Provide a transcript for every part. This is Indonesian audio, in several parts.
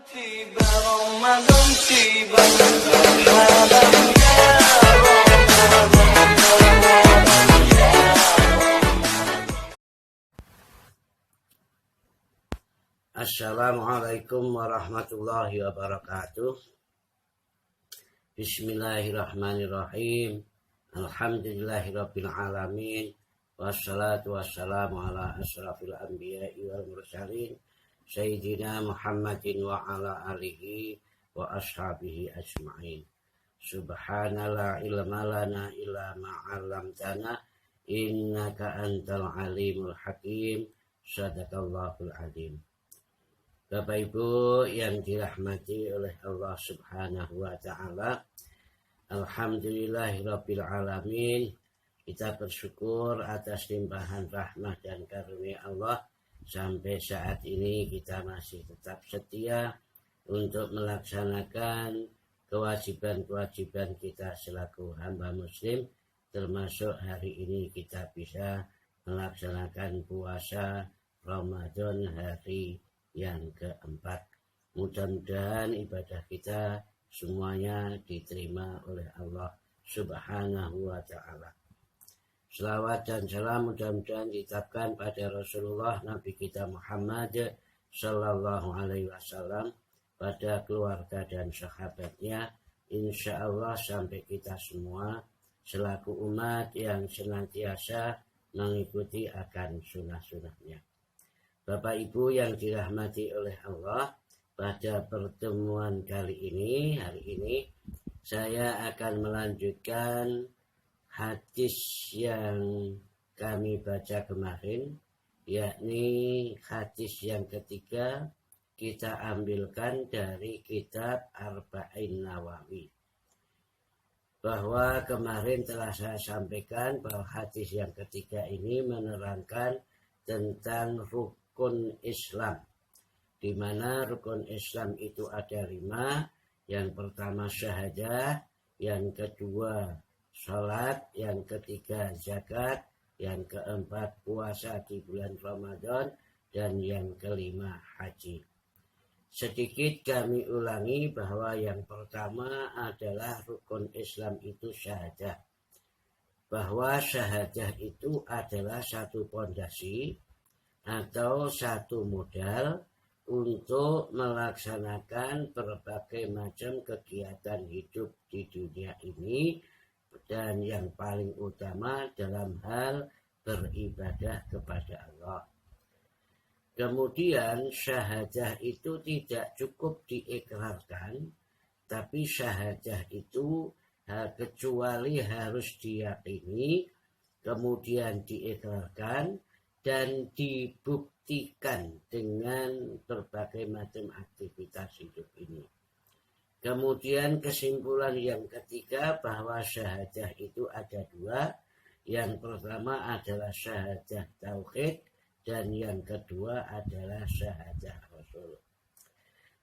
Tiba Ramadan tiba, marhaban ya Ramadan ya. Assalamualaikum warahmatullahi wabarakatuh. Bismillahirrahmanirrahim. Alhamdulillahirabbil alamin. Wassalatu wassalamu ala asrafil anbiya'i wal mursalin Sayyidina Muhammadin wa ala alihi wa ashabihi ajma'in. Subhana la ilma lana illa ma'alamtana innaka antal alimul hakim. Sadaqallahul alim. Bapak Ibu yang dirahmati oleh Allah Subhanahu wa ta'ala, alhamdulillahirabbil alamin. Kita bersyukur atas limpahan rahmat dan karunia Allah. Sampai saat ini kita masih tetap setia untuk melaksanakan kewajiban-kewajiban kita selaku hamba muslim. Termasuk hari ini kita bisa melaksanakan puasa Ramadan hari yang keempat. Mudah-mudahan ibadah kita semuanya diterima oleh Allah Subhanahu wa ta'ala. Selawat dan salam mudah-mudahan diucapkan pada Rasulullah Nabi kita Muhammad Sallallahu Alaihi Wasallam, pada keluarga dan sahabatnya, insya Allah sampai kita semua selaku umat yang senantiasa mengikuti akan sunnah-sunnahnya. Bapak Ibu yang dirahmati oleh Allah, pada pertemuan hari ini saya akan melanjutkan hadis yang kami baca kemarin, yakni hadis yang ketiga, kita ambilkan dari kitab Arba'in Nawawi. Bahwa kemarin telah saya sampaikan bahwa hadis yang ketiga ini menerangkan tentang rukun Islam, di mana rukun Islam itu ada 5. Yang pertama syahadah, yang kedua salat, yang ketiga zakat, yang keempat puasa di bulan Ramadan, dan yang kelima haji. Sedikit kami ulangi bahwa yang pertama adalah rukun Islam itu syahadah. Bahwa syahadah itu adalah satu pondasi atau satu modal untuk melaksanakan berbagai macam kegiatan hidup di dunia ini, dan yang paling utama dalam hal beribadah kepada Allah. Kemudian syahadah itu tidak cukup diikrarkan, tapi syahadah itu kecuali harus diyakini, kemudian diikrarkan dan dibuktikan dengan berbagai macam aktivitas hidup ini. Kemudian kesimpulan yang ketiga bahwa syahadah itu ada 2. Yang pertama adalah syahadah tauhid dan yang kedua adalah syahadah Rasul.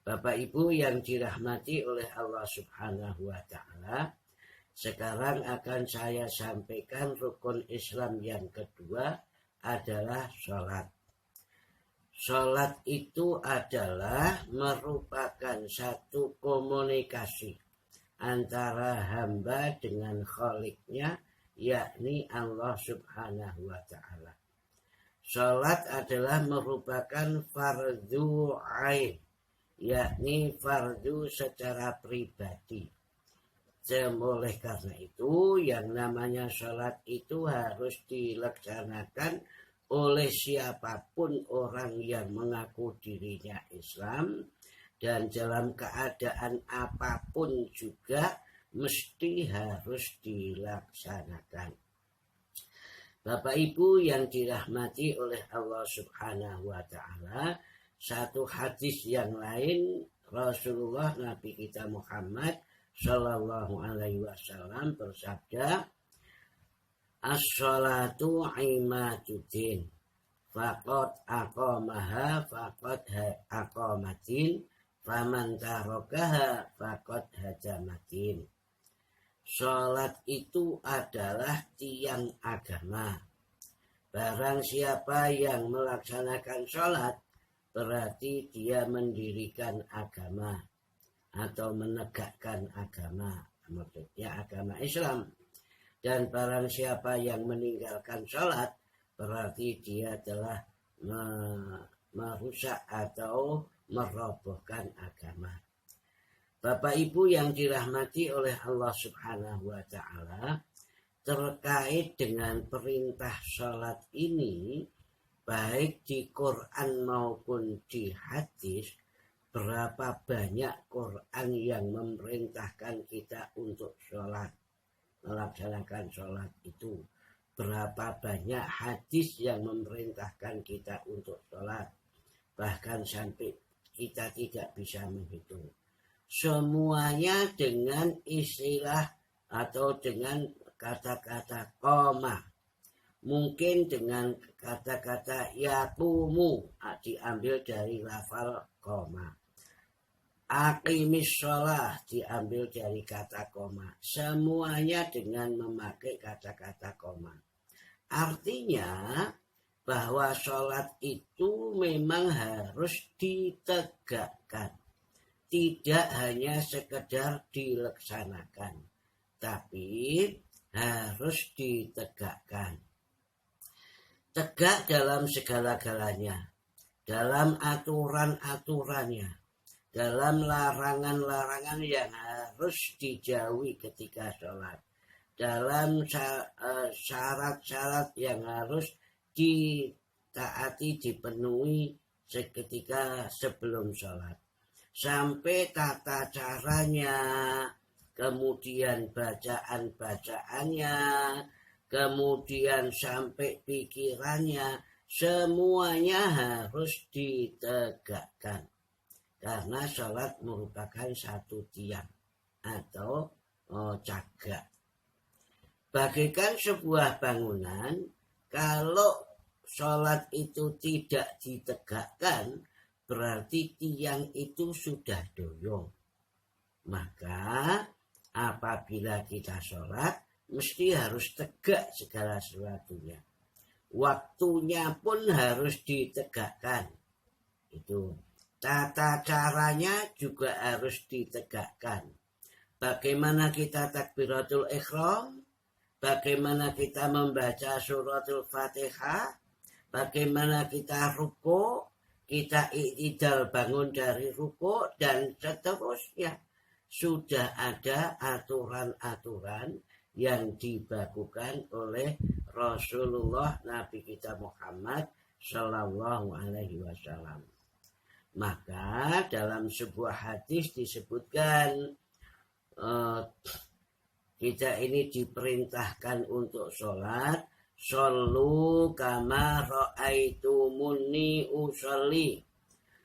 Bapak Ibu yang dirahmati oleh Allah Subhanahu wa ta'ala, sekarang akan saya sampaikan rukun Islam yang kedua adalah sholat. Sholat itu adalah merupakan satu komunikasi antara hamba dengan Khaliknya, yakni Allah Subhanahu wa ta'ala. Sholat adalah merupakan fardu ain, yakni fardu secara pribadi. Oleh karena itu, yang namanya sholat itu harus dilaksanakan oleh siapapun orang yang mengaku dirinya Islam, dan dalam keadaan apapun juga mesti harus dilaksanakan. Bapak Ibu yang dirahmati oleh Allah Subhanahu wa ta'ala, satu hadis yang lain Rasulullah Nabi kita Muhammad Sallallahu Alaihi Wasallam bersabda, as-sholatu imaduddin, faqad aqamaha faqad aqamatin, faman tarakaha faqad hajamatin. Sholat itu adalah tiang agama. Barang siapa yang melaksanakan sholat, berarti dia mendirikan agama atau menegakkan agama, maksudnya agama Islam. Dan barang siapa yang meninggalkan sholat, berarti dia telah merusak atau merobohkan agama. Bapak Ibu yang dirahmati oleh Allah Subhanahu wa Ta'ala, terkait dengan perintah sholat ini, baik di Quran maupun di hadis, berapa banyak Quran yang memerintahkan kita untuk sholat, melaksanakan sholat itu. Berapa banyak hadis yang memerintahkan kita untuk sholat. Bahkan sampai kita tidak bisa menghitung. Semuanya dengan istilah atau dengan kata-kata koma. Mungkin dengan kata-kata yaqumu diambil dari lafal koma. Aqimis sholah diambil dari kata koma. Semuanya dengan memakai kata-kata koma. Artinya bahwa sholat itu memang harus ditegakkan. Tidak hanya sekedar dilaksanakan, tapi harus ditegakkan. Tegak dalam segala-galanya, dalam aturan-aturannya, dalam larangan-larangan yang harus dijauhi ketika sholat, dalam syarat-syarat yang harus ditaati, dipenuhi seketika sebelum sholat, sampai tata caranya, kemudian bacaan-bacaannya, kemudian sampai pikirannya, semuanya harus ditegakkan. Karena sholat merupakan satu tiang atau cagak. Bagaikan sebuah bangunan, kalau sholat itu tidak ditegakkan, berarti tiang itu sudah doyong. Maka apabila kita sholat, mesti harus tegak segala sesuatunya. Waktunya pun harus ditegakkan. Itu. Tata caranya juga harus ditegakkan. Bagaimana kita takbiratul ihram, bagaimana kita membaca suratul Fatihah, bagaimana kita ruku, kita i'tidal bangun dari ruku, dan seterusnya. Sudah ada aturan-aturan yang dibakukan oleh Rasulullah Nabi kita Muhammad Sallallahu Alaihi Wasallam. Maka dalam sebuah hadis disebutkan kita ini diperintahkan untuk sholat. Shollu kama ra'aitumuni usolli.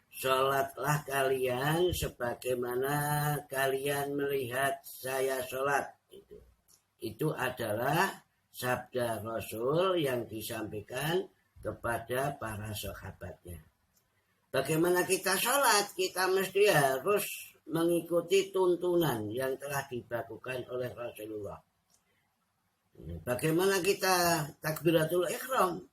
Sholatlah kalian sebagaimana kalian melihat saya sholat. Itu adalah sabda Rasul yang disampaikan kepada para sahabatnya. Bagaimana kita sholat? Kita mesti harus mengikuti tuntunan yang telah dibakukan oleh Rasulullah. Bagaimana kita takbiratul ihram?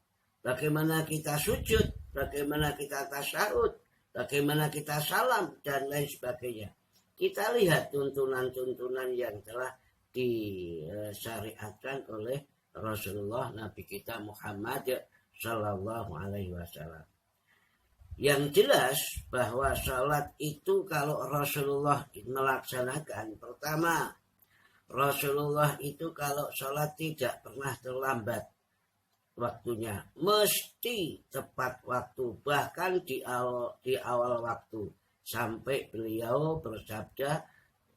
Bagaimana kita sujud? Bagaimana kita tasyahud? Bagaimana kita salam? Dan lain sebagainya. Kita lihat tuntunan-tuntunan yang telah disyariatkan oleh Rasulullah Nabi kita Muhammad Sallallahu Alaihi Wasallam. Yang jelas bahwa sholat itu kalau Rasulullah melaksanakan, pertama, Rasulullah itu kalau sholat tidak pernah terlambat waktunya, mesti tepat waktu, bahkan di awal waktu, sampai beliau bersabda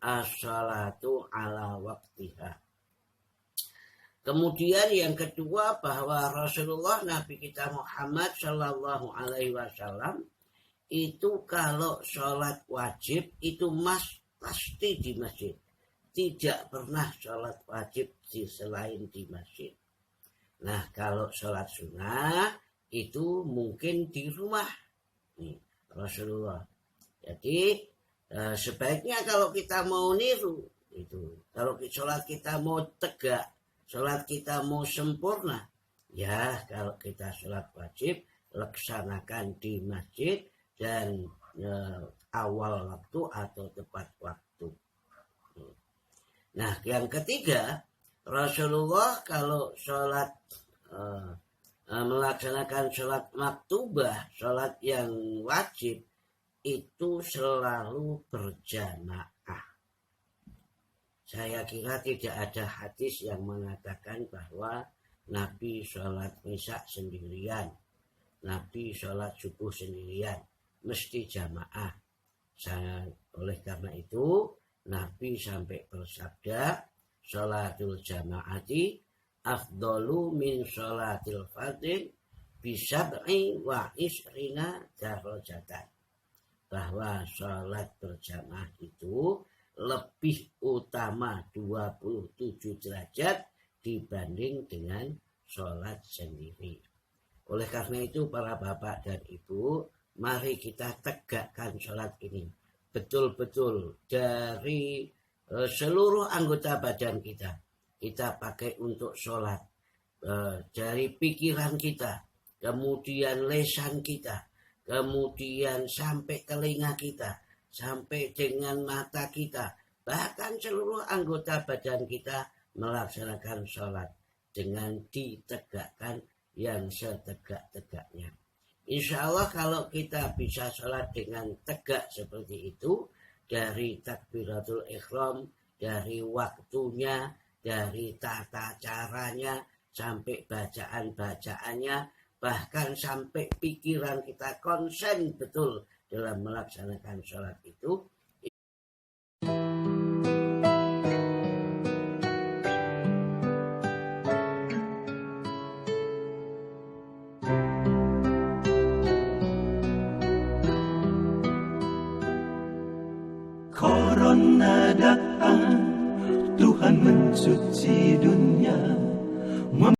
as-sholatu ala waktiha. Kemudian yang kedua, bahwa Rasulullah Nabi kita Muhammad Sallallahu Alaihi Wasallam itu kalau sholat wajib itu pasti di masjid. Tidak pernah sholat wajib selain di masjid. Nah, kalau sholat sunnah itu mungkin di rumah. Nih, Rasulullah. Jadi sebaiknya kalau kita mau niru itu, kalau sholat kita mau tegak, sholat kita mau sempurna, ya kalau kita sholat wajib laksanakan di masjid dan awal waktu atau tepat waktu. Nah, yang ketiga, Rasulullah kalau sholat melaksanakan sholat maktubah, sholat yang wajib, itu selalu berjamaah. Saya kira tidak ada hadis yang mengatakan bahwa Nabi sholat isya sendirian, Nabi sholat subuh sendirian, mesti jamaah. Oleh karena itu, Nabi sampai bersabda, sholatul jamaati afdalu min sholatil fardin bisab'i wa isrina darajatan. Bahwa sholat berjamaah itu lebih utama 27 derajat dibanding dengan sholat sendiri. Oleh karena itu para bapak dan ibu, mari kita tegakkan sholat ini betul-betul dari seluruh anggota badan kita. Kita pakai untuk sholat, dari pikiran kita, kemudian lesan kita, kemudian sampai telinga kita, sampai dengan mata kita, bahkan seluruh anggota badan kita melaksanakan sholat dengan ditegakkan yang setegak-tegaknya. Insya Allah kalau kita bisa sholat dengan tegak seperti itu, dari takbiratul ihram, dari waktunya, dari tata caranya, sampai bacaan-bacaannya, bahkan sampai pikiran kita konsen betul dalam melaksanakan sholat itu. Corona datang, Tuhan mencuci